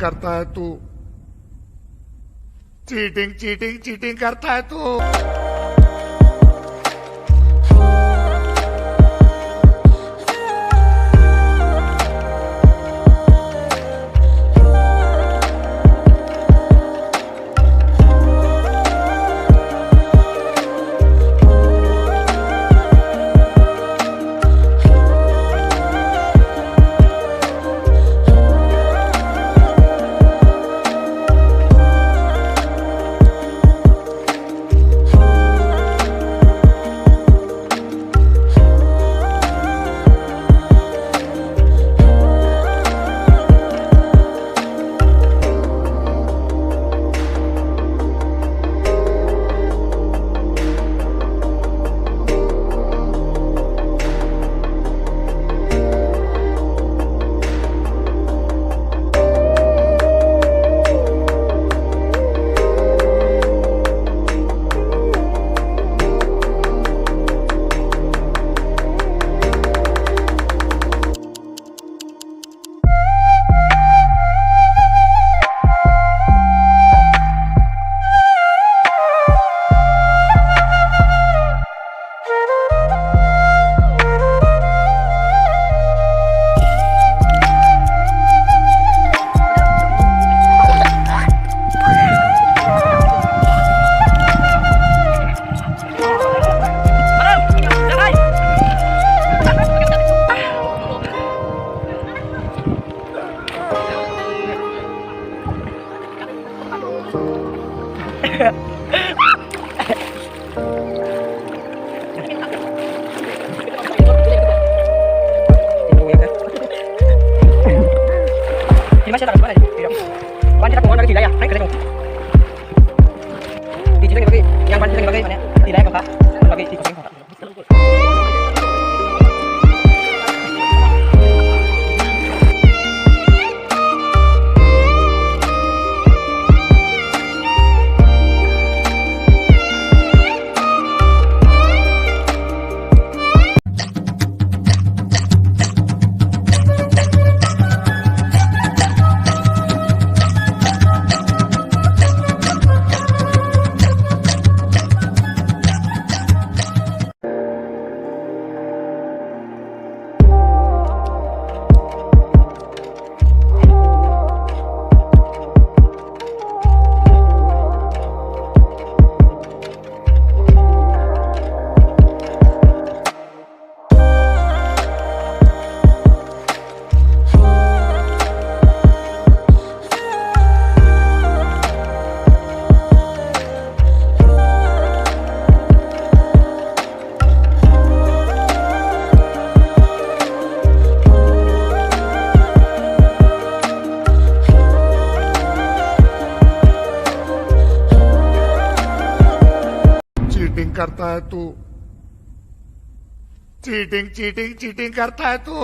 करता है तू, cheating cheating cheating करता है तू। Gimana sih tangan ban kita kumahan bagi tidak ya? Hai kerja kamu. Di sini bagi yang ban kita bagi mana? Tidak ya kakak? Bagi di kucing kakak. Cheating करता है तू, cheating cheating cheating करता है तू।